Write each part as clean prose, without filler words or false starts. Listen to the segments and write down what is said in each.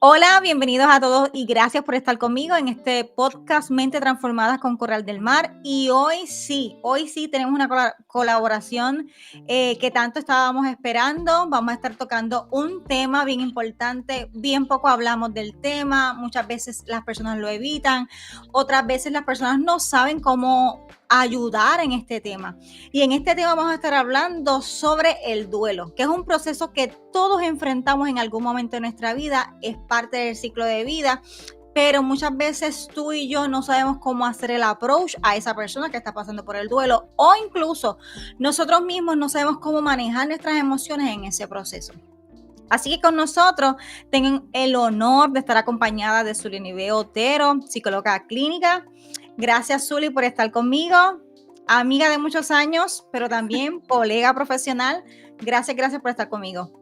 Hola, bienvenidos a todos y gracias por estar conmigo en este podcast Mente Transformadas con Corral del Mar. Y hoy sí tenemos una colaboración que tanto estábamos esperando. Vamos a estar tocando un tema bien importante. Bien poco hablamos del tema. Muchas veces las personas lo evitan. Otras veces las personas no saben cómo ayudar en este tema. Y en este tema vamos a estar hablando sobre el duelo, que es un proceso que todos enfrentamos en algún momento de nuestra vida, es parte del ciclo de vida, pero muchas veces tú y yo no sabemos cómo hacer el approach a esa persona que está pasando por el duelo, o incluso nosotros mismos no sabemos cómo manejar nuestras emociones en ese proceso. Así que con nosotros tengo el honor de estar acompañada de Zulinibé Otero, psicóloga clínica. Gracias, Zuli, por estar conmigo. Amiga de muchos años, pero también colega profesional. Gracias por estar conmigo.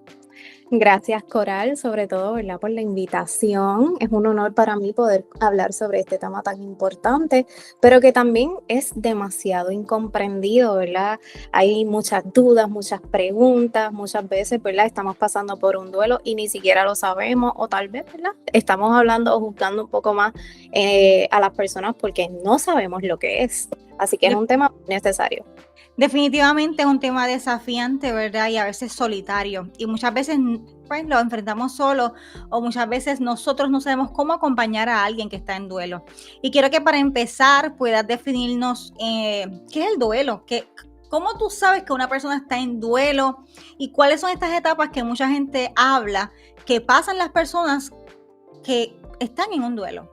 Gracias, Coral, sobre todo, ¿verdad?, por la invitación. Es un honor para mí poder hablar sobre este tema tan importante, pero que también es demasiado incomprendido, ¿verdad? Hay muchas dudas, muchas preguntas, muchas veces, ¿verdad?, estamos pasando por un duelo y ni siquiera lo sabemos, o tal vez, ¿verdad?, estamos hablando o juzgando un poco más a las personas porque no sabemos lo que es. Así que es un tema necesario. Definitivamente es un tema desafiante, ¿verdad? Y a veces solitario. Y muchas veces pues, lo enfrentamos solos o muchas veces nosotros no sabemos cómo acompañar a alguien que está en duelo. Y quiero que para empezar puedas definirnos qué es el duelo, cómo tú sabes que una persona está en duelo y cuáles son estas etapas que mucha gente habla que pasan las personas que están en un duelo.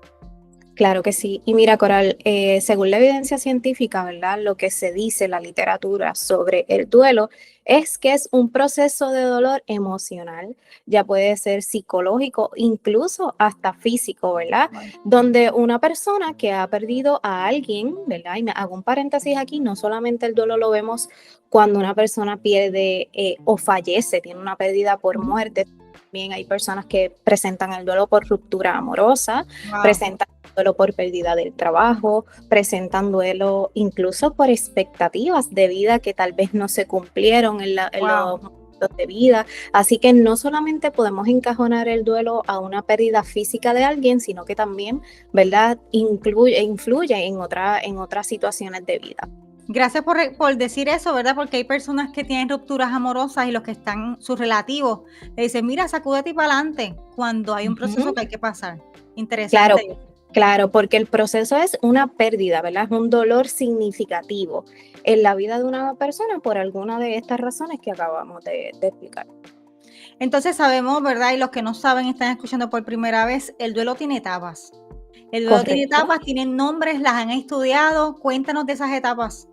Claro que sí. Y mira, Coral, según la evidencia científica, ¿verdad? Lo que se dice en la literatura sobre el duelo es que es un proceso de dolor emocional, ya puede ser psicológico, incluso hasta físico, ¿verdad? Donde una persona que ha perdido a alguien, ¿verdad? Y me hago un paréntesis aquí, no solamente el duelo lo vemos cuando una persona pierde o fallece, tiene una pérdida por muerte. También hay personas que presentan el duelo por ruptura amorosa, presentan duelo por pérdida del trabajo, presentan duelo incluso por expectativas de vida que tal vez no se cumplieron en los momentos de vida. Así que no solamente podemos encajonar el duelo a una pérdida física de alguien, sino que también, ¿verdad?, influye en otras situaciones de vida. Gracias por decir eso, ¿verdad? Porque hay personas que tienen rupturas amorosas y los que están, sus relativos, le dicen, mira, sacúdete y para adelante, cuando hay un proceso que hay que pasar. Claro, Interesante. claro, porque el proceso es una pérdida, ¿verdad? Es un dolor significativo en la vida de una persona por alguna de estas razones que acabamos de explicar. Entonces sabemos, ¿verdad? Y los que no saben, están escuchando por primera vez, el duelo tiene etapas. El duelo tiene Correcto. etapas, tienen nombres, las han estudiado. Cuéntanos de esas etapas.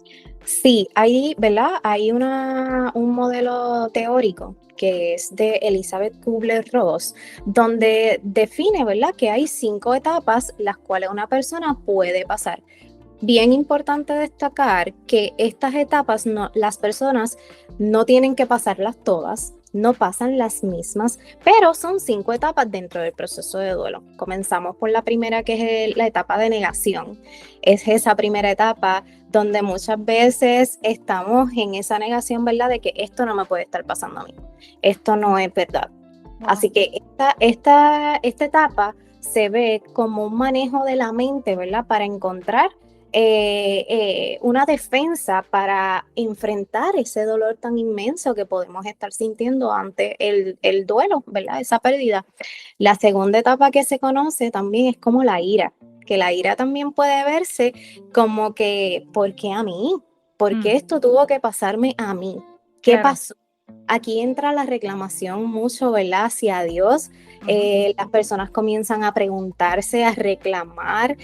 Sí, hay, ¿verdad? Hay un modelo teórico que es de Elizabeth Kubler-Ross, donde define, ¿verdad?, que hay 5 etapas las cuales una persona puede pasar. Bien importante destacar que estas etapas las personas no tienen que pasarlas todas, no pasan las mismas, pero son 5 etapas dentro del proceso de duelo. Comenzamos por la primera, que es la etapa de negación. Es esa primera etapa donde muchas veces estamos en esa negación, ¿verdad?, de que esto no me puede estar pasando a mí, esto no es verdad. Así que esta etapa se ve como un manejo de la mente, ¿verdad?, para encontrar una defensa para enfrentar ese dolor tan inmenso que podemos estar sintiendo ante el duelo, ¿verdad?, esa pérdida. La segunda etapa que se conoce también es como la ira, que la ira también puede verse como que, ¿por qué a mí? ¿Por qué esto tuvo que pasarme a mí? ¿Qué Claro. pasó? Aquí entra la reclamación mucho, ¿verdad?, hacia Dios. Las personas comienzan a preguntarse, a reclamar,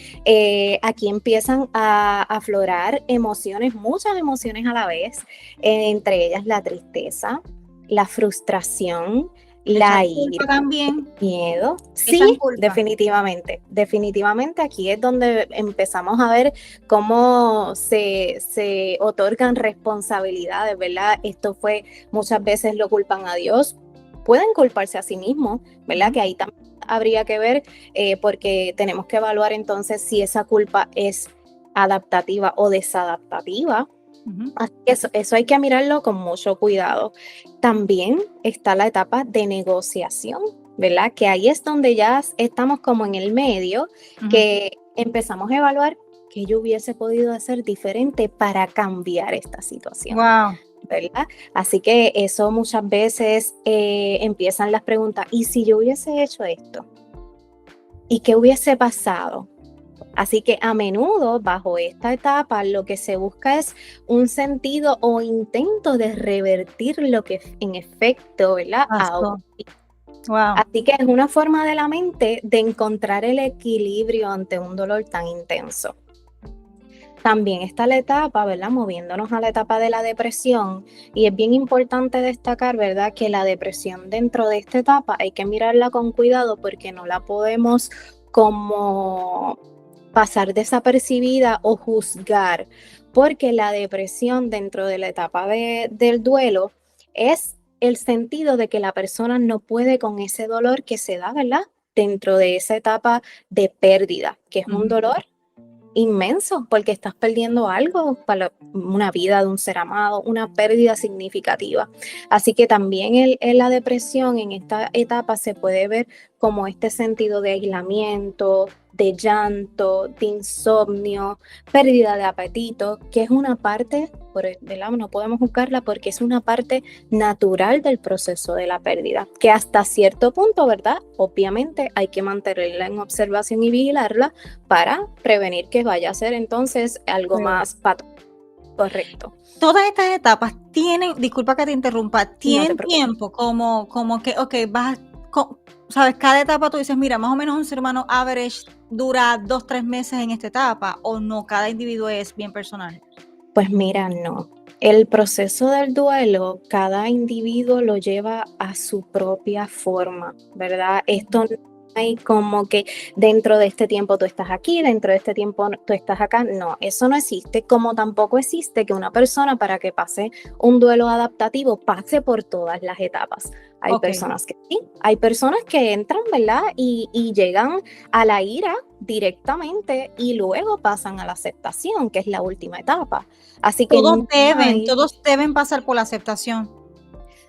aquí empiezan a aflorar emociones, muchas emociones a la vez, entre ellas la tristeza, la frustración, Echan la ira, culpa también. miedo. Echan Sí, culpa. definitivamente aquí es donde empezamos a ver cómo se otorgan responsabilidades, ¿verdad? Esto fue, muchas veces lo culpan a Dios, pueden culparse a sí mismos, ¿verdad? Que ahí también habría que ver, porque tenemos que evaluar entonces si esa culpa es adaptativa o desadaptativa. Así que eso hay que mirarlo con mucho cuidado. También está la etapa de negociación, ¿verdad? Que ahí es donde ya estamos como en el medio, que empezamos a evaluar qué yo hubiese podido hacer diferente para cambiar esta situación. Wow. ¿Verdad? Así que eso muchas veces empiezan las preguntas, ¿y si yo hubiese hecho esto? ¿Y qué hubiese pasado? Así que a menudo bajo esta etapa lo que se busca es un sentido o intento de revertir lo que en efecto, ¿verdad? Pasó. Wow. Así que es una forma de la mente de encontrar el equilibrio ante un dolor tan intenso. También está la etapa, ¿verdad? Moviéndonos a la etapa de la depresión. Y es bien importante destacar, ¿verdad? Que la depresión dentro de esta etapa hay que mirarla con cuidado porque no la podemos como pasar desapercibida o juzgar. Porque la depresión dentro de la etapa del duelo es el sentido de que la persona no puede con ese dolor que se da, ¿verdad? Dentro de esa etapa de pérdida, que es un dolor inmenso porque estás perdiendo algo para una vida de un ser amado, una pérdida significativa. Así que también en la depresión en esta etapa se puede ver como este sentido de aislamiento, de llanto, de insomnio, pérdida de apetito, que es una parte, ¿verdad? No podemos juzgarla porque es una parte natural del proceso de la pérdida, que hasta cierto punto, ¿verdad? Obviamente hay que mantenerla en observación y vigilarla para prevenir que vaya a ser entonces algo más patológico. Correcto. Todas estas etapas tienen, disculpa que te interrumpa, tienen preocupes. tiempo como que, ok, sabes, cada etapa tú dices, mira, más o menos un ser humano average dura 2-3 meses en esta etapa, o no, cada individuo es bien personal. Pues mira, no. El proceso del duelo, cada individuo lo lleva a su propia forma, ¿verdad? Esto no hay como que dentro de este tiempo tú estás aquí, dentro de este tiempo tú estás acá. No, eso no existe, como tampoco existe que una persona para que pase un duelo adaptativo pase por todas las etapas. Hay Ok. personas que sí, hay personas que entran, ¿verdad? Y llegan a la ira directamente y luego pasan a la aceptación, que es la última etapa. Así que Todos no hay, deben pasar por la aceptación.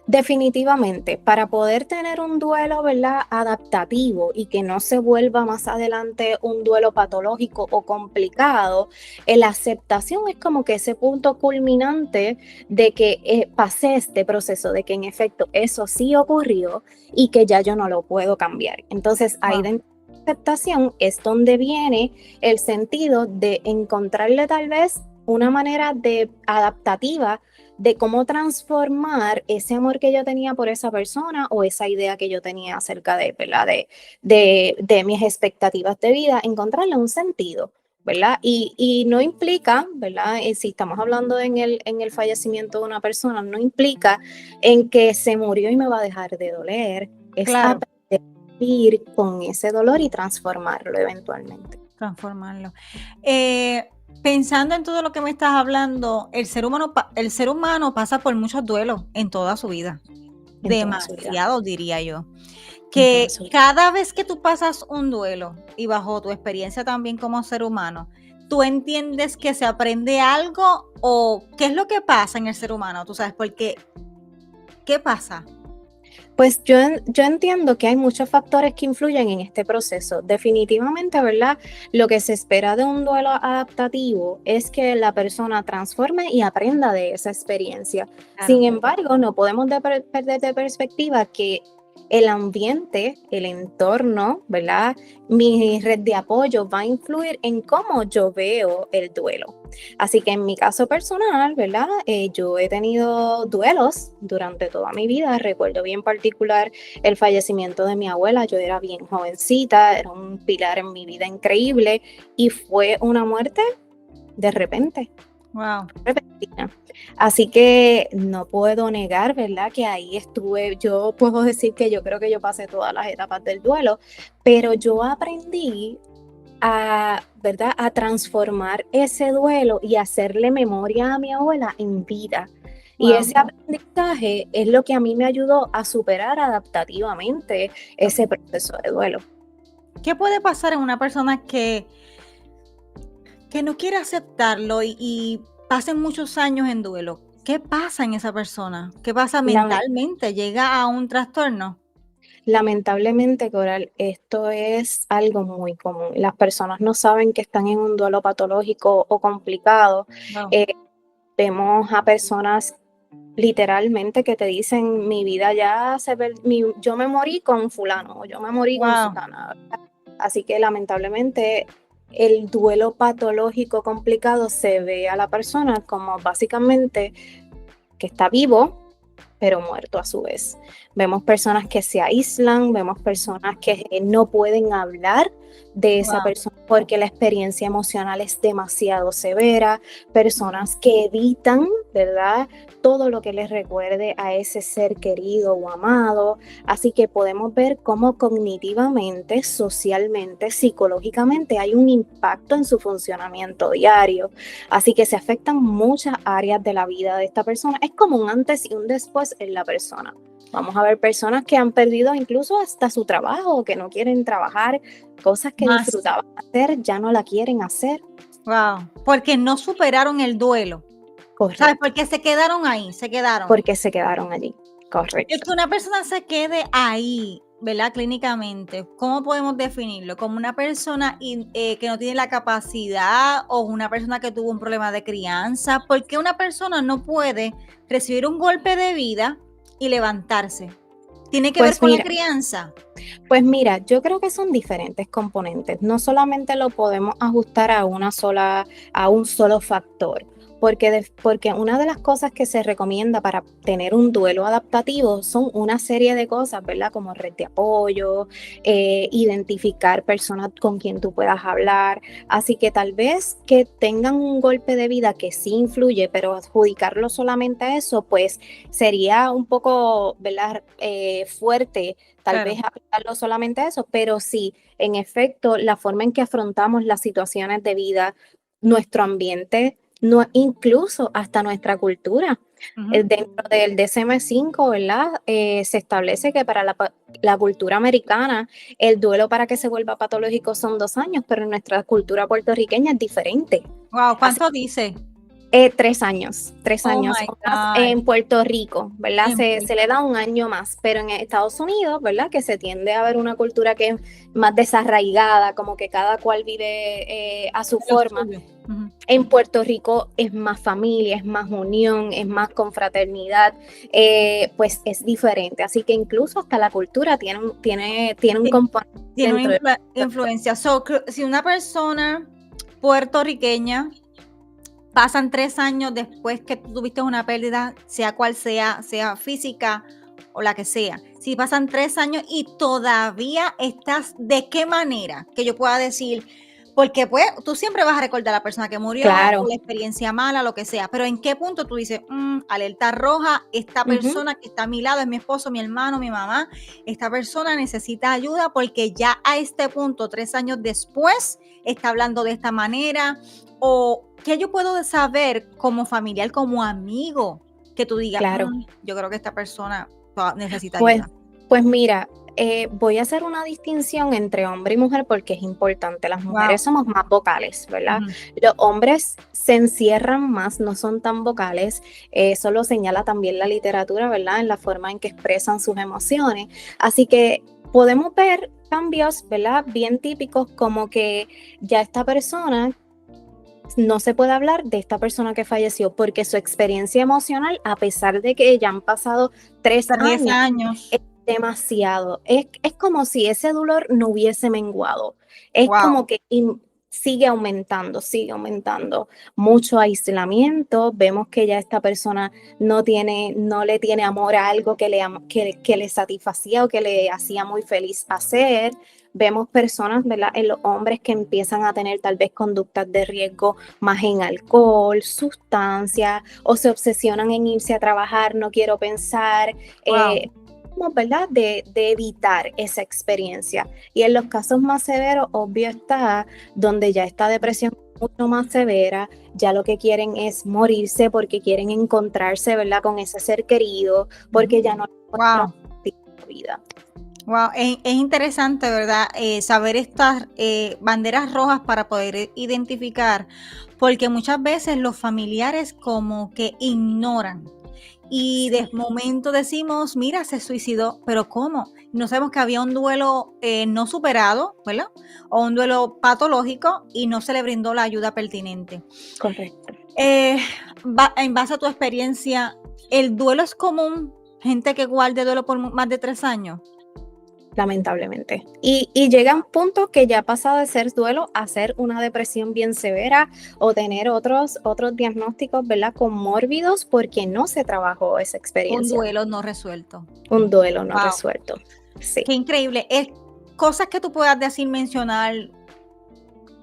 definitivamente, para poder tener un duelo, ¿verdad? Adaptativo y que no se vuelva más adelante un duelo patológico o complicado, la aceptación es como que ese punto culminante de que pasé este proceso, de que en efecto eso sí ocurrió y que ya yo no lo puedo cambiar. Entonces ahí Wow. dentro de la aceptación es donde viene el sentido de encontrarle tal vez una manera de adaptativa de cómo transformar ese amor que yo tenía por esa persona o esa idea que yo tenía acerca de, ¿verdad? De mis expectativas de vida, encontrarle un sentido, ¿verdad? Y no implica, ¿verdad? Si estamos hablando en el fallecimiento de una persona, no implica en que se murió y me va a dejar de doler, es Claro. aprender a vivir con ese dolor y transformarlo eventualmente. Transformarlo. Pensando en todo lo que me estás hablando, el ser humano pasa por muchos duelos en toda su vida. En toda su vida. Demasiado, diría yo. En Que toda su vida. cada vez que tú pasas un duelo, y bajo tu experiencia también como ser humano, ¿tú entiendes que se aprende algo o qué es lo que pasa en el ser humano? Tú sabes, porque ¿qué pasa? Pues yo entiendo que hay muchos factores que influyen en este proceso. Definitivamente, ¿verdad? Lo que se espera de un duelo adaptativo es que la persona transforme y aprenda de esa experiencia. Claro. Sin embargo, no podemos perder de perspectiva que el ambiente, el entorno, ¿verdad? Mi red de apoyo va a influir en cómo yo veo el duelo. Así que en mi caso personal, ¿verdad? Yo he tenido duelos durante toda mi vida. Recuerdo bien particular el fallecimiento de mi abuela. Yo era bien jovencita, era un pilar en mi vida increíble y fue una muerte de repente. Wow. Repentina. Así que no puedo negar, ¿verdad? Que ahí estuve, yo puedo decir que yo creo que yo pasé todas las etapas del duelo, pero yo aprendí ¿verdad? A transformar ese duelo y hacerle memoria a mi abuela en vida. Y Wow. ese aprendizaje es lo que a mí me ayudó a superar adaptativamente ese proceso de duelo. ¿Qué puede pasar en una persona que no quiere aceptarlo y pasen muchos años en duelo? ¿Qué pasa en esa persona? ¿Qué pasa mentalmente? ¿Llega a un trastorno? Lamentablemente, Coral, esto es algo muy común. Las personas no saben que están en un duelo patológico o complicado. Wow. Eh, Vemos a personas literalmente que te dicen, mi vida ya yo me morí con fulano o yo me morí con Wow. sutana. Así que lamentablemente el duelo patológico complicado se ve a la persona como básicamente que está vivo, pero muerto a su vez. Vemos personas que se aíslan, vemos personas que no pueden hablar de esa Wow. persona porque la experiencia emocional es demasiado severa, personas que evitan, ¿verdad? Todo lo que les recuerde a ese ser querido o amado. Así que podemos ver cómo cognitivamente, socialmente, psicológicamente hay un impacto en su funcionamiento diario. Así que se afectan muchas áreas de la vida de esta persona. Es como un antes y un después en la persona. Vamos a ver personas que han perdido incluso hasta su trabajo, que no quieren trabajar, cosas que Más. disfrutaban hacer, ya no la quieren hacer. Wow. Porque no superaron el duelo. ¿Sabes? Correcto, Porque se quedaron ahí, se quedaron. porque se quedaron allí. Es Correcto. que una persona se quede ahí, ¿verdad? Clínicamente, ¿cómo podemos definirlo? ¿Como una persona que no tiene la capacidad o una persona que tuvo un problema de crianza? ¿Por qué una persona no puede recibir un golpe de vida y levantarse? ¿Tiene que ver Pues con la mira, crianza? Pues mira, yo creo que son diferentes componentes. No solamente lo podemos ajustar a a un solo factor, porque una de las cosas que se recomienda para tener un duelo adaptativo son una serie de cosas, ¿verdad? Como red de apoyo, identificar personas con quien tú puedas hablar. Así que tal vez que tengan un golpe de vida que sí influye, pero adjudicarlo solamente a eso, pues sería un poco, ¿verdad? Fuerte tal Claro. vez aplicarlo solamente a eso, pero sí, en efecto, la forma en que afrontamos las situaciones de vida, nuestro ambiente, no, incluso hasta nuestra cultura. Ujú. Dentro del DSM-5, ¿verdad? Se establece que para la cultura americana, el duelo para que se vuelva patológico son 2 años, pero en nuestra cultura puertorriqueña es diferente. Wow, Así ¿cuánto dice? 3 años, tres Oh años my o más God. en Puerto Rico, ¿verdad? En Se le da un año más, pero en Estados Unidos, ¿verdad? Que se tiende a ver una cultura que es más desarraigada, como que cada cual vive a su lo forma. suyo. Ujú. En Puerto Rico es más familia, es más unión, es más confraternidad, pues es diferente. Así que incluso hasta la cultura tiene un Sí, componente tiene una dentro de... influencia. So, si una persona puertorriqueña pasan 3 años después que tú tuviste una pérdida, sea cual sea, sea física o la que sea. Si pasan 3 años y todavía estás, ¿de qué manera? Que yo pueda decir, porque pues tú siempre vas a recordar a la persona que murió o Claro. la experiencia mala, lo que sea, pero ¿en qué punto tú dices, alerta roja, esta Ujú. persona que está a mi lado es mi esposo, mi hermano, mi mamá, esta persona necesita ayuda porque ya a este punto, 3 años después, está hablando de esta manera? ¿O qué yo puedo saber como familiar, como amigo, que tú digas, Claro. yo creo que esta persona necesita Pues, ayuda? pues mira, voy a hacer una distinción entre hombre y mujer porque es importante. Las Wow. mujeres somos más vocales, ¿verdad? Ujú. Los hombres se encierran más, no son tan vocales. Eso lo señala también la literatura, ¿verdad? En la forma en que expresan sus emociones. Así que podemos ver cambios, ¿verdad? Bien típicos como que ya esta persona no se puede hablar de esta persona que falleció porque su experiencia emocional, a pesar de que ya han pasado 10 3 años, años. es demasiado. Es como si ese dolor no hubiese menguado. Es Wow. como que sigue aumentando, sigue aumentando. Mucho aislamiento. Vemos que ya esta persona no le tiene amor a algo que le satisfacía o que le hacía muy feliz hacer. Vemos personas, ¿verdad? En los hombres que empiezan a tener tal vez conductas de riesgo más en alcohol, sustancias, o se obsesionan en irse a trabajar, no quiero pensar, Wow. ¿verdad? De evitar esa experiencia. Y en los casos más severos, obvio está, donde ya esta depresión es mucho más severa, ya lo que quieren es morirse porque quieren encontrarse, ¿verdad? Con ese ser querido, porque ya no encuentran Wow. vida. Wow, es interesante, ¿verdad? Saber estas banderas rojas para poder identificar, porque muchas veces los familiares como que ignoran y de momento decimos, mira, se suicidó, pero ¿cómo? No sabemos que había un duelo no superado, ¿verdad? O un duelo patológico y no se le brindó la ayuda pertinente. Correcto. En base a tu experiencia, ¿el duelo es común? Gente que guarde duelo por más de 3 años. Lamentablemente. Y llegan puntos que ya pasa de ser duelo a ser una depresión bien severa o tener otros diagnósticos, ¿verdad? Comórbidos porque no se trabajó esa Un experiencia. duelo no resuelto. Un duelo no Wow. resuelto. Sí. Qué increíble. Cosas que tú puedas decir, mencionar.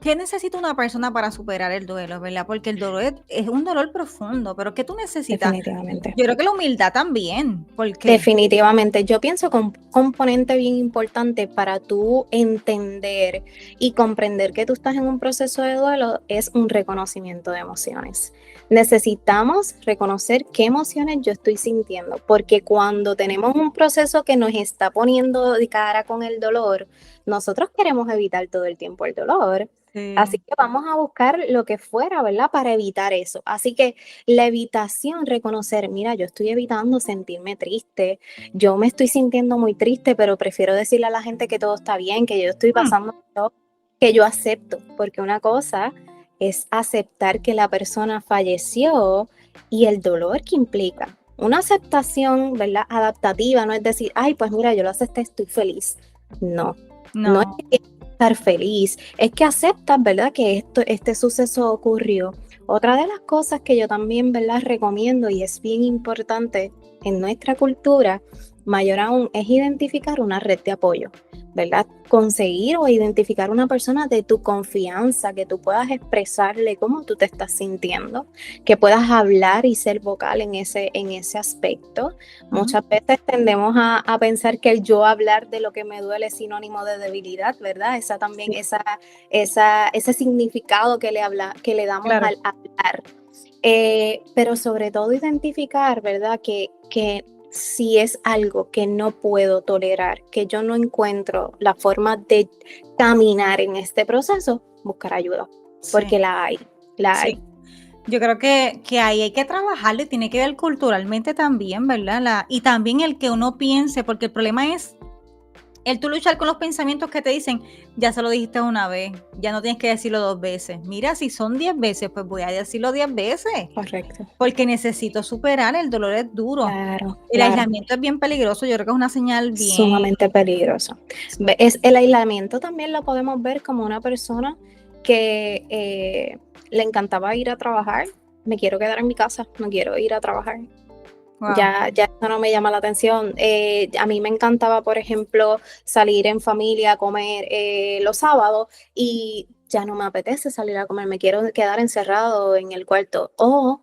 ¿Qué necesita una persona para superar el duelo, verdad? Porque el dolor es un dolor profundo, pero ¿qué tú necesitas? Definitivamente. Yo creo que la humildad también, porque Definitivamente. Yo pienso que un componente bien importante para tú entender y comprender que tú estás en un proceso de duelo es un reconocimiento de emociones. Necesitamos reconocer qué emociones yo estoy sintiendo, porque cuando tenemos un proceso que nos está poniendo de cara con el dolor, nosotros queremos evitar todo el tiempo el dolor. Así que vamos a buscar lo que fuera, ¿verdad? Para evitar eso. Así que la evitación, reconocer, mira, yo estoy evitando sentirme triste, yo me estoy sintiendo muy triste, pero prefiero decirle a la gente que todo está bien, que yo estoy pasando, que yo acepto, porque una cosa es aceptar que la persona falleció y el dolor que implica. Una aceptación, ¿verdad? Adaptativa, no es decir, ay, pues mira, yo lo acepté, estoy feliz. No es que estar feliz, es que aceptas, ¿verdad? Que este suceso ocurrió. Otra de las cosas que yo también, ¿verdad? Recomiendo y es bien importante en nuestra cultura, mayor aún, es identificar una red de apoyo, ¿verdad? Conseguir o identificar una persona de tu confianza, que tú puedas expresarle cómo tú te estás sintiendo, que puedas hablar y ser vocal en ese aspecto. Muchas veces tendemos a pensar que el yo hablar de lo que me duele es sinónimo de debilidad, ¿verdad? Esa también, ese significado que le damos al hablar. Pero sobre todo identificar, ¿verdad? Que si es algo que no puedo tolerar, que yo no encuentro la forma de caminar en este proceso, buscar ayuda, porque la hay. Yo creo que ahí hay que trabajarlo y tiene que ver culturalmente también, ¿verdad? Y también el que uno piense, porque el problema es el tú luchar con los pensamientos que te dicen, ya se lo dijiste una vez, ya no tienes que decirlo 2 veces. Mira, si son 10 veces, pues voy a decirlo 10 veces. Correcto. Porque necesito superar, el dolor es duro. Claro. El aislamiento es bien peligroso, yo creo que es una señal bien sumamente peligrosa. El aislamiento también lo podemos ver como una persona que le encantaba ir a trabajar. Me quiero quedar en mi casa, no quiero ir a trabajar. Wow. Ya eso no me llama la atención. A mí me encantaba, por ejemplo, salir en familia a comer los sábados y ya no me apetece salir a comer, me quiero quedar encerrado en el cuarto. O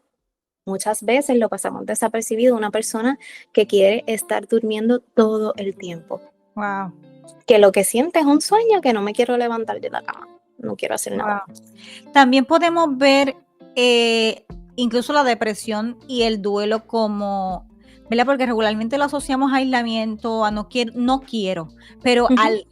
muchas veces lo pasamos desapercibido, una persona que quiere estar durmiendo todo el tiempo. Wow. Que lo que siente es un sueño, que no me quiero levantar de la cama, no quiero hacer nada. También podemos ver incluso la depresión y el duelo como, ¿verdad? Porque regularmente lo asociamos a aislamiento, a no quiero, pero al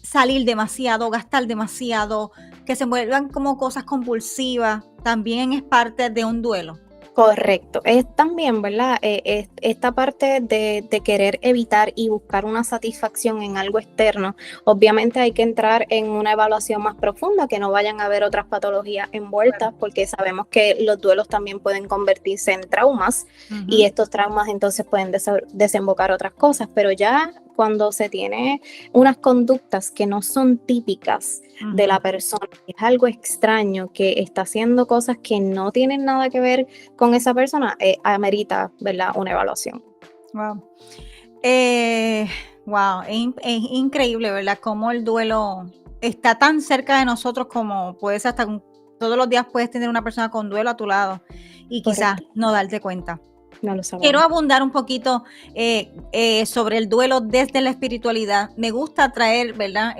salir demasiado, gastar demasiado, que se vuelvan como cosas compulsivas, también es parte de un duelo. Correcto, es también, ¿verdad? Esta parte de querer evitar y buscar una satisfacción en algo externo, obviamente hay que entrar en una evaluación más profunda, que no vayan a haber otras patologías envueltas, porque sabemos que los duelos también pueden convertirse en traumas y estos traumas entonces pueden desembocar otras cosas, pero ya cuando se tiene unas conductas que no son típicas de la persona, es algo extraño, que está haciendo cosas que no tienen nada que ver con esa persona, amerita, ¿verdad?, una evaluación. Wow. Es increíble, ¿verdad?, cómo el duelo está tan cerca de nosotros como puedes hasta todos los días puedes tener una persona con duelo a tu lado y quizás no darte cuenta. No lo sabemos. Quiero abundar un poquito sobre el duelo desde la espiritualidad. Me gusta traer, ¿verdad?,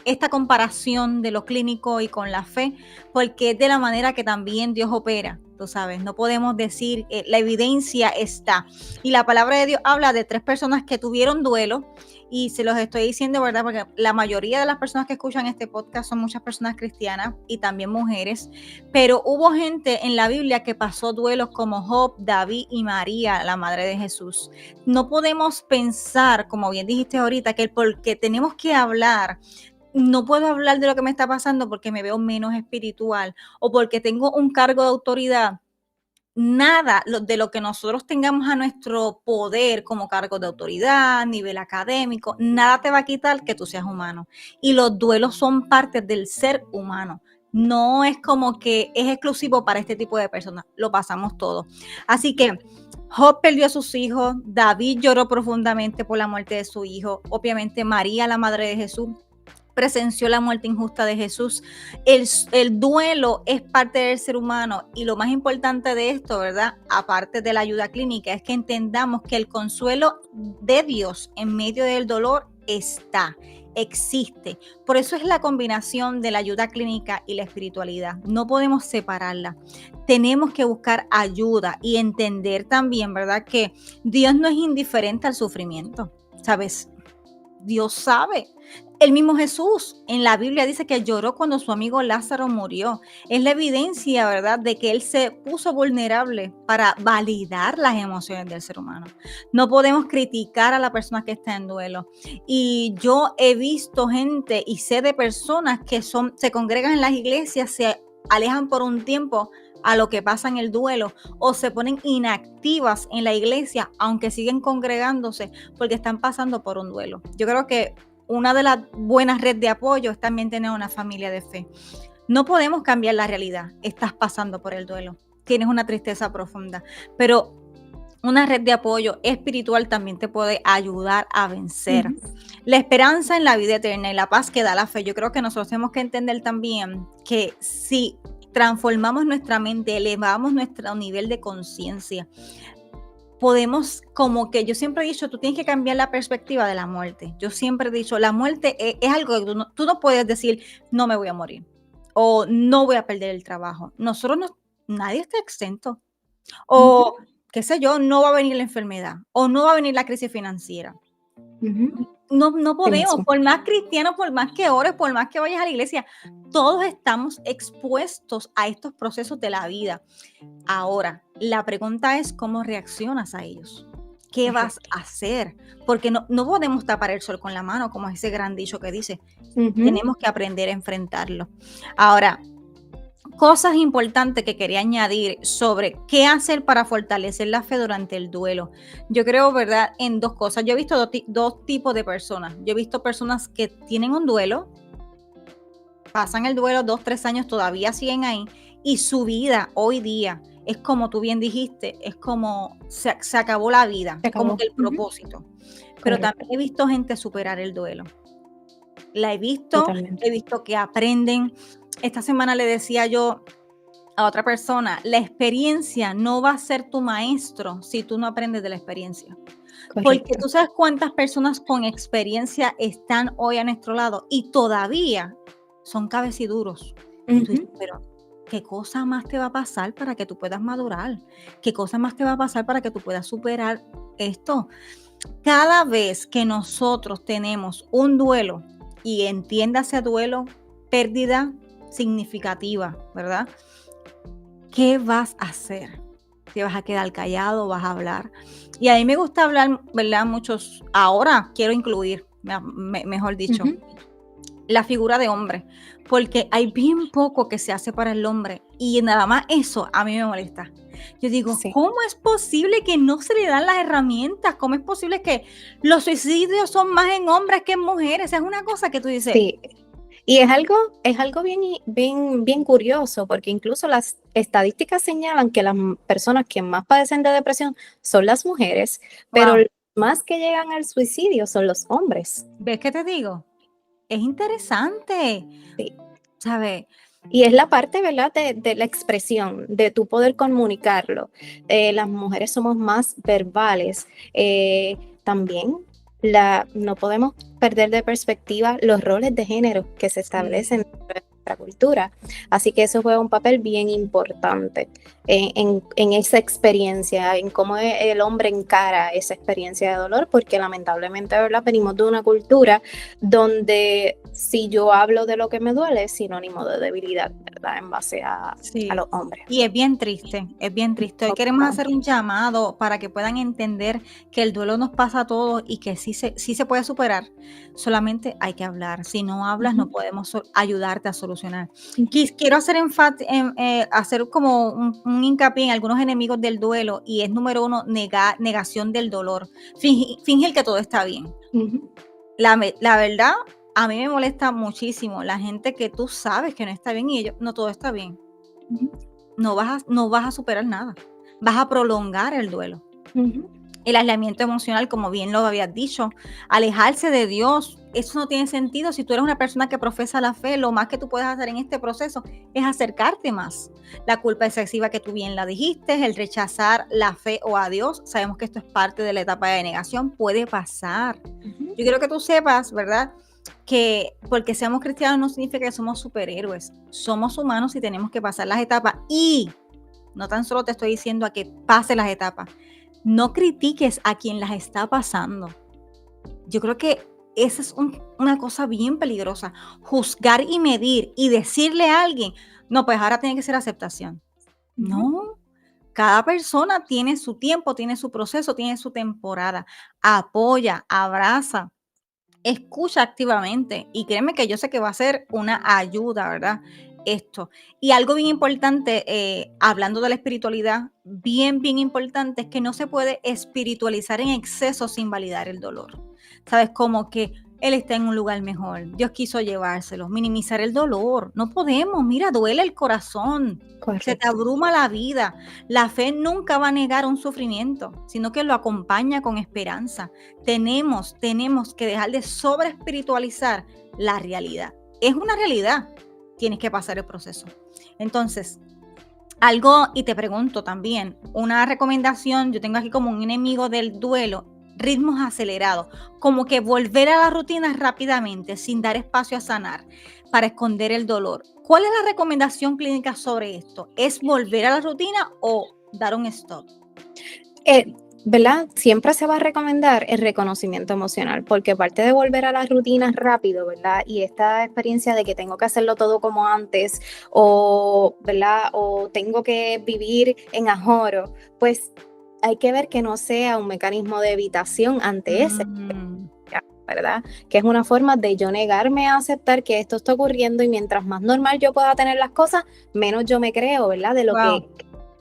esta comparación de lo clínico y con la fe, porque es de la manera que también Dios opera, tú sabes. No podemos decir, la evidencia está. Y la palabra de Dios habla de 3 personas que tuvieron duelo y se los estoy diciendo, ¿verdad? Porque la mayoría de las personas que escuchan este podcast son muchas personas cristianas y también mujeres, pero hubo gente en la Biblia que pasó duelos como Job, David y María, la madre de Jesús. No podemos pensar, como bien dijiste ahorita, que porque tenemos que hablar, no puedo hablar de lo que me está pasando porque me veo menos espiritual o porque tengo un cargo de autoridad. Nada de lo que nosotros tengamos a nuestro poder como cargo de autoridad, nivel académico, nada te va a quitar que tú seas humano. Y los duelos son parte del ser humano. No es como que es exclusivo para este tipo de personas, lo pasamos todos. Así que Job perdió a sus hijos, David lloró profundamente por la muerte de su hijo, obviamente María, la madre de Jesús, presenció la muerte injusta de Jesús. El duelo es parte del ser humano y lo más importante de esto, ¿verdad? Aparte de la ayuda clínica, es que entendamos que el consuelo de Dios en medio del dolor existe. Por eso es la combinación de la ayuda clínica y la espiritualidad. No podemos separarla. Tenemos que buscar ayuda y entender también, ¿verdad? Que Dios no es indiferente al sufrimiento, ¿sabes? Dios sabe. El mismo Jesús en la Biblia dice que lloró cuando su amigo Lázaro murió. Es la evidencia, ¿verdad?, de que él se puso vulnerable para validar las emociones del ser humano. No podemos criticar a la persona que está en duelo. Y yo he visto gente y sé de personas que se congregan en las iglesias, se alejan por un tiempo a lo que pasa en el duelo o se ponen inactivas en la iglesia aunque siguen congregándose porque están pasando por un duelo. Yo creo que una de las buenas redes de apoyo es también tener una familia de fe. No podemos cambiar la realidad. Estás pasando por el duelo. Tienes una tristeza profunda, pero una red de apoyo espiritual también te puede ayudar a vencer. La esperanza en la vida eterna y la paz que da la fe. Yo creo que nosotros tenemos que entender también que si transformamos nuestra mente, elevamos nuestro nivel de conciencia, podemos, como que yo siempre he dicho, tú tienes que cambiar la perspectiva de la muerte. Yo siempre he dicho, la muerte es algo que tú no puedes decir, no me voy a morir o no voy a perder el trabajo. Nadie está exento. O, qué sé yo, no va a venir la enfermedad o no va a venir la crisis financiera. No podemos, por más cristianos, por más que ores, por más que vayas a la iglesia, todos estamos expuestos a estos procesos de la vida. Ahora, la pregunta es cómo reaccionas a ellos. ¿Qué vas a hacer? Porque no podemos tapar el sol con la mano, como es ese gran dicho que dice. Tenemos que aprender a enfrentarlo. Ahora, cosas importantes que quería añadir sobre qué hacer para fortalecer la fe durante el duelo. Yo creo, ¿verdad?, en dos cosas. Yo he visto dos tipos de personas. Yo he visto personas que tienen un duelo, pasan el duelo 2, 3 años, todavía siguen ahí, y su vida hoy día es como tú bien dijiste, es como se acabó la vida, como que el propósito. Pero también he visto gente superar el duelo. La he visto, he visto que aprenden. Esta semana le decía yo a otra persona, la experiencia no va a ser tu maestro si tú no aprendes de la experiencia. Porque tú sabes cuántas personas con experiencia están hoy a nuestro lado y todavía son cabeciduros. Pero ¿qué cosa más te va a pasar para que tú puedas madurar? ¿Qué cosa más te va a pasar para que tú puedas superar esto? Cada vez que nosotros tenemos un duelo, y entiéndase duelo, pérdida significativa, ¿verdad? ¿Qué vas a hacer? ¿Te vas a quedar callado? ¿Vas a hablar? Y a mí me gusta hablar, ¿verdad? Muchos, ahora quiero incluir, mejor dicho, la figura de hombre, porque hay bien poco que se hace para el hombre y nada más eso a mí me molesta. Yo digo, ¿cómo es posible que no se le dan las herramientas? ¿Cómo es posible que los suicidios son más en hombres que en mujeres? Es una cosa que tú dices. Sí. Y es algo bien curioso, porque incluso las estadísticas señalan que las personas que más padecen de depresión son las mujeres, pero los más que llegan al suicidio son los hombres. ¿Ves qué te digo? Es interesante. Sí. ¿Sabes? Y es la parte, ¿verdad?, de la expresión, de tu poder comunicarlo. Las mujeres somos más verbales. También no podemos perder de perspectiva los roles de género que se establecen nuestra cultura. Así que eso juega un papel bien importante en esa experiencia, en cómo el hombre encara esa experiencia de dolor, porque lamentablemente, ¿verdad? Venimos de una cultura donde si yo hablo de lo que me duele es sinónimo de debilidad, ¿verdad? En base a los hombres. Y es bien triste, es bien triste. Hoy queremos hacer un llamado para que puedan entender que el duelo nos pasa a todos y que sí se puede superar. Solamente hay que hablar. Si no hablas, no podemos ayudarte a solucionar. Quiero hacer como un hincapié en algunos enemigos del duelo, y es número 1, negación del dolor. Fingir que todo está bien. La verdad, a mí me molesta muchísimo la gente que tú sabes que no está bien y no todo está bien. No vas a superar nada. Vas a prolongar el duelo. El aislamiento emocional, como bien lo habías dicho, alejarse de Dios, eso no tiene sentido. Si tú eres una persona que profesa la fe, lo más que tú puedes hacer en este proceso es acercarte más. La culpa excesiva, que tú bien la dijiste, el rechazar la fe o a Dios, sabemos que esto es parte de la etapa de negación, puede pasar. Yo quiero que tú sepas, ¿verdad?, que porque seamos cristianos no significa que somos superhéroes. Somos humanos y tenemos que pasar las etapas. Y no tan solo te estoy diciendo a que pase las etapas, no critiques a quien las está pasando. Yo creo que esa es una cosa bien peligrosa. Juzgar y medir y decirle a alguien, no, pues ahora tiene que ser aceptación. No, cada persona tiene su tiempo, tiene su proceso, tiene su temporada. Apoya, abraza, escucha activamente, y créeme que yo sé que va a ser una ayuda, ¿verdad? Esto. Y algo bien importante, hablando de la espiritualidad, bien importante, es que no se puede espiritualizar en exceso sin validar el dolor. ¿Sabes? Como que él está en un lugar mejor, Dios quiso llevárselo, minimizar el dolor. No podemos, mira, duele el corazón. Correcto. Se te abruma la vida. La fe nunca va a negar un sufrimiento, sino que lo acompaña con esperanza. Tenemos que dejar de sobreespiritualizar la realidad. Es una realidad. Tienes que pasar el proceso. Entonces, y te pregunto también, una recomendación, yo tengo aquí como un enemigo del duelo, ritmos acelerados, como que volver a la rutina rápidamente, sin dar espacio a sanar, para esconder el dolor. ¿Cuál es la recomendación clínica sobre esto? ¿Es volver a la rutina o dar un stop? ¿Verdad? Siempre se va a recomendar el reconocimiento emocional, porque parte de volver a las rutinas rápido, ¿verdad? Y esta experiencia de que tengo que hacerlo todo como antes, o, ¿verdad? O tengo que vivir en ajoro, pues hay que ver que no sea un mecanismo de evitación ante ese, ¿verdad? Que es una forma de yo negarme a aceptar que esto está ocurriendo, y mientras más normal yo pueda tener las cosas, menos yo me creo, ¿verdad? De lo que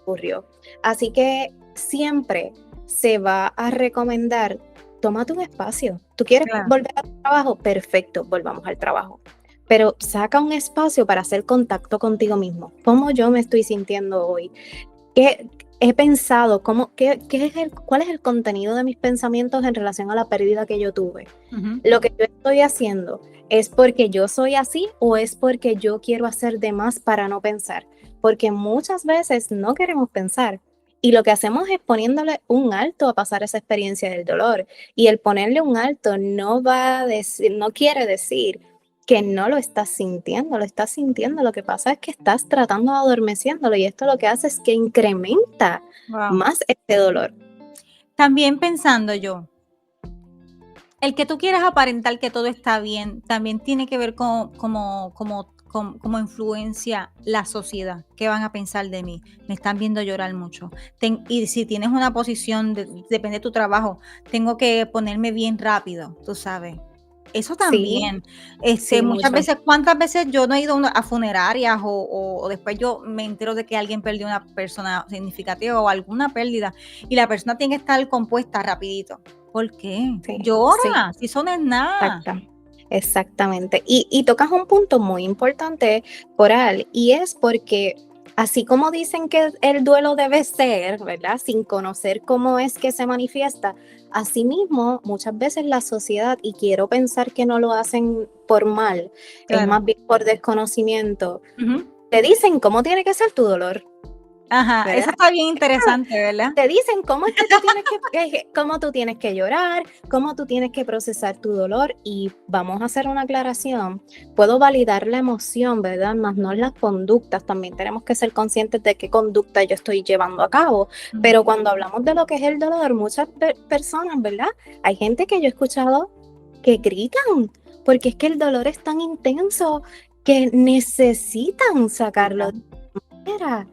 ocurrió. Así que siempre se va a recomendar, tómate un espacio. ¿Tú quieres volver al trabajo? Perfecto, volvamos al trabajo. Pero saca un espacio para hacer contacto contigo mismo. ¿Cómo yo me estoy sintiendo hoy? ¿Qué he pensado? ¿Cuál es el contenido de mis pensamientos en relación a la pérdida que yo tuve? Lo que yo estoy haciendo, ¿es porque yo soy así o es porque yo quiero hacer de más para no pensar? Porque muchas veces no queremos pensar. Y lo que hacemos es poniéndole un alto a pasar esa experiencia del dolor. Y el ponerle un alto no quiere decir que no lo estás sintiendo, lo estás sintiendo. Lo que pasa es que estás tratando de adormeciéndolo, y esto lo que hace es que incrementa más este dolor. También pensando yo, el que tú quieras aparentar que todo está bien, también tiene que ver con cómo influencia la sociedad. ¿Qué van a pensar de mí? Me están viendo llorar mucho. Y si tienes una posición, depende de tu trabajo, tengo que ponerme bien rápido, tú sabes. Eso también. Sí, muchas veces, ¿cuántas veces yo no he ido a funerarias o después yo me entero de que alguien perdió una persona significativa o alguna pérdida, y la persona tiene que estar compuesta rapidito? ¿Por qué? Llora, si eso no es nada. Exactamente. Y tocas un punto muy importante, Coral, y es porque así como dicen que el duelo debe ser, ¿verdad? Sin conocer cómo es que se manifiesta, asimismo, muchas veces la sociedad, y quiero pensar que no lo hacen por mal, es más bien por desconocimiento, te dicen cómo tiene que ser tu dolor. Ajá, eso ¿verdad? está bien interesante, ¿verdad? Te dicen cómo es que tú tienes cómo tú tienes que llorar, cómo tú tienes que procesar tu dolor y vamos a hacer una aclaración. Puedo validar la emoción, ¿verdad? Más no las conductas. También tenemos que ser conscientes de qué conducta yo estoy llevando a cabo. Pero cuando hablamos de lo que es el dolor, muchas personas, ¿verdad? Hay gente que yo he escuchado que gritan porque es que el dolor es tan intenso que necesitan sacarlo de alguna manera.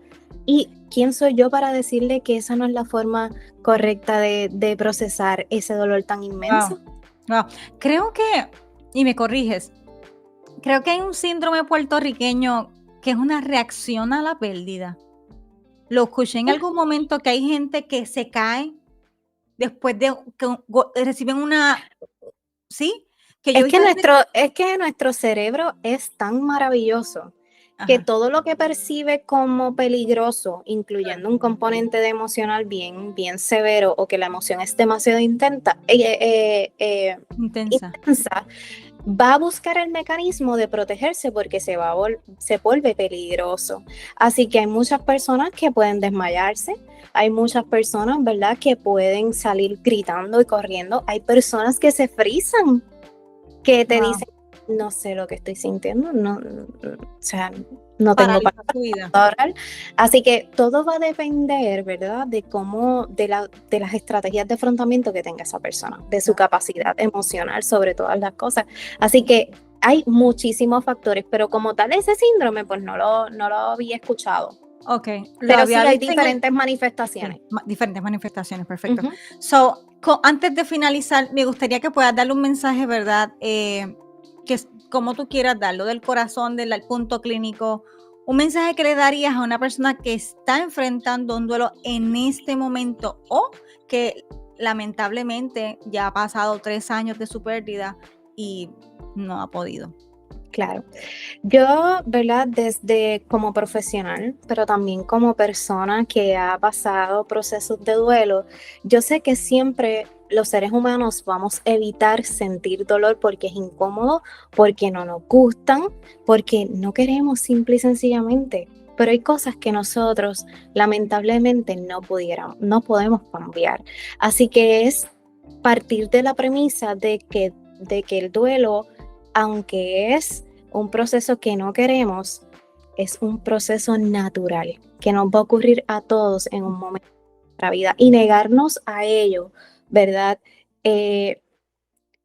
¿Y quién soy yo para decirle que esa no es la forma correcta de procesar ese dolor tan Wow, inmenso? wow. Creo que, y me corriges, creo que hay un síndrome puertorriqueño que es una reacción a la pérdida. Lo escuché en algún momento que hay gente que se cae después de que reciben una, ¿sí? Que yo he Es que visto gente, nuestro cerebro es tan maravilloso que ajá, todo lo que percibe como peligroso, incluyendo un componente de emocional bien severo o que la emoción es demasiado intensa. intensa, va a buscar el mecanismo de protegerse porque se vuelve peligroso. Así que hay muchas personas que pueden desmayarse, hay muchas personas, ¿verdad?, que pueden salir gritando y corriendo, hay personas que se frizan, que te Wow, dicen, no sé lo que estoy sintiendo, no, o sea, no tengo paraliza su vida. para hablar. Así que todo va a depender, ¿verdad?, de cómo, de las estrategias de afrontamiento que tenga esa persona, de su capacidad emocional sobre todas las cosas. Así que hay muchísimos factores, pero como tal ese síndrome, pues no lo había escuchado. Ok, lo Pero sí había hay visto en el, diferentes manifestaciones. sí, diferentes manifestaciones, perfecto. Ujú. So, antes de finalizar, me gustaría que puedas darle un mensaje, ¿verdad? Como tú quieras darlo, del corazón, del punto clínico, un mensaje que le darías a una persona que está enfrentando un duelo en este momento o que lamentablemente ya ha pasado 3 años de su pérdida y no ha podido. Claro. Yo, ¿verdad? Desde como profesional, pero también como persona que ha pasado procesos de duelo, yo sé que siempre los seres humanos vamos a evitar sentir dolor porque es incómodo, porque no nos gustan, porque no queremos simple y sencillamente. Pero hay cosas que nosotros lamentablemente no podemos cambiar. Así que es partir de la premisa de que el duelo, aunque es un proceso que no queremos, es un proceso natural que nos va a ocurrir a todos en un momento de nuestra vida y negarnos a ello, ¿verdad? Eh,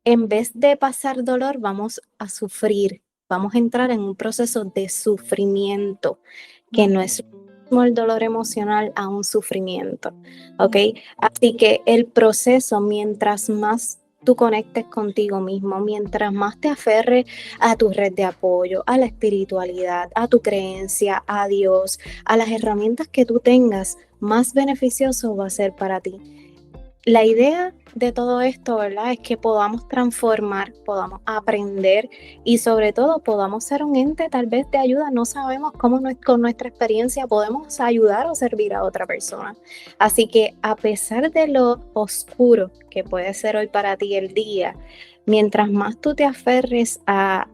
en vez de pasar dolor, vamos a sufrir, vamos a entrar en un proceso de sufrimiento, que no es como el dolor emocional a un sufrimiento, ¿ok? Así que el proceso, mientras más tú conectes contigo mismo, mientras más te aferres a tu red de apoyo, a la espiritualidad, a tu creencia, a Dios, a las herramientas que tú tengas, más beneficioso va a ser para ti. La idea de todo esto, ¿verdad? Es que podamos transformar, podamos aprender y sobre todo podamos ser un ente tal vez de ayuda. No sabemos cómo con nuestra experiencia podemos ayudar o servir a otra persona. Así que a pesar de lo oscuro que puede ser hoy para ti el día, mientras más tú te aferres a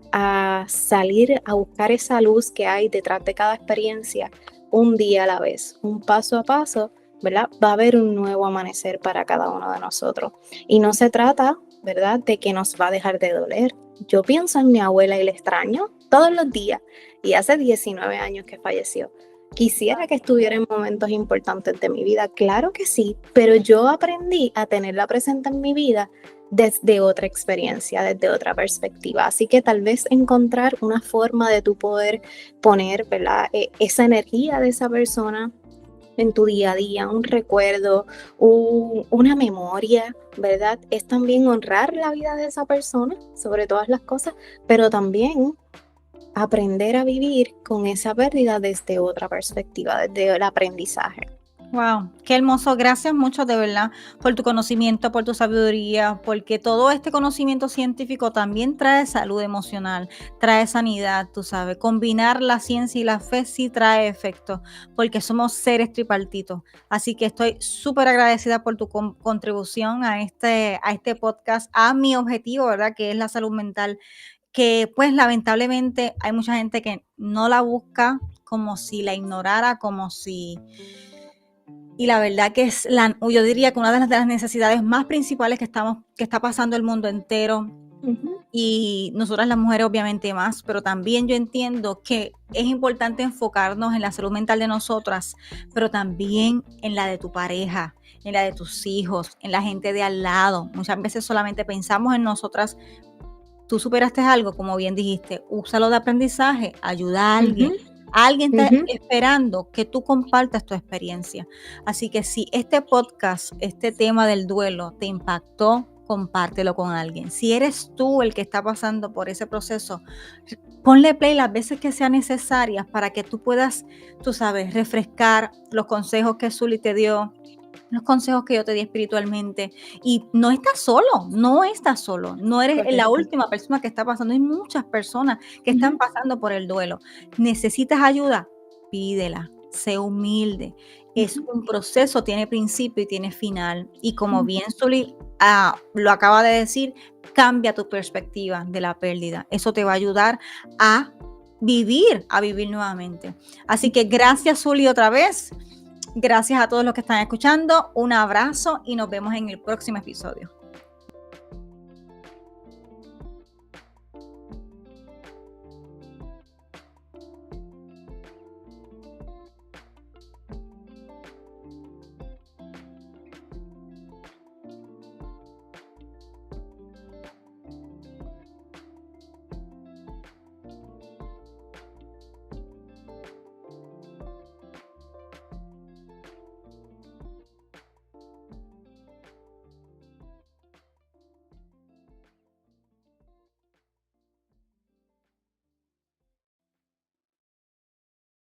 salir a buscar esa luz que hay detrás de cada experiencia, un día a la vez, un paso a paso, ¿verdad? Va a haber un nuevo amanecer para cada uno de nosotros. Y no se trata, ¿verdad?, de que nos va a dejar de doler. Yo pienso en mi abuela y la extraño todos los días. Y hace 19 años que falleció. Quisiera que estuviera en momentos importantes de mi vida, claro que sí, pero yo aprendí a tenerla presente en mi vida desde otra experiencia, desde otra perspectiva. Así que tal vez encontrar una forma de tu poder poner, ¿verdad?, esa energía de esa persona en tu día a día, un recuerdo, una memoria, ¿verdad? Es también honrar la vida de esa persona sobre todas las cosas, pero también aprender a vivir con esa pérdida desde otra perspectiva, desde el aprendizaje. Wow, qué hermoso. Gracias mucho de verdad por tu conocimiento, por tu sabiduría, porque todo este conocimiento científico también trae salud emocional, trae sanidad, tú sabes. Combinar la ciencia y la fe sí trae efecto, porque somos seres tripartitos. Así que estoy súper agradecida por tu contribución a este podcast, a mi objetivo, ¿verdad? Que es la salud mental que pues lamentablemente hay mucha gente que no la busca, como si la ignorara, como si... Y la verdad que es, yo diría que una de las necesidades más principales que está pasando el mundo entero, y nosotras las mujeres obviamente más, pero también yo entiendo que es importante enfocarnos en la salud mental de nosotras, pero también en la de tu pareja, en la de tus hijos, en la gente de al lado. Muchas veces solamente pensamos en nosotras. Tú superaste algo, como bien dijiste, úsalo de aprendizaje, ayuda a alguien. Alguien está esperando que tú compartas tu experiencia. Así que si este podcast, este tema del duelo te impactó, compártelo con alguien. Si eres tú el que está pasando por ese proceso, ponle play las veces que sean necesarias para que tú puedas, tú sabes, refrescar los consejos que Zuli te dio, los consejos que yo te di espiritualmente. Y no estás solo, no eres Correcto. la última persona que está pasando. Hay muchas personas que están pasando por el duelo. ¿Necesitas ayuda? Pídela, sé humilde. Es un proceso, tiene principio y tiene final. Y como bien Zuli lo acaba de decir, cambia tu perspectiva de la pérdida. Eso te va a ayudar a vivir nuevamente. Así que gracias, Zuli, otra vez. Gracias a todos los que están escuchando. Un abrazo y nos vemos en el próximo episodio.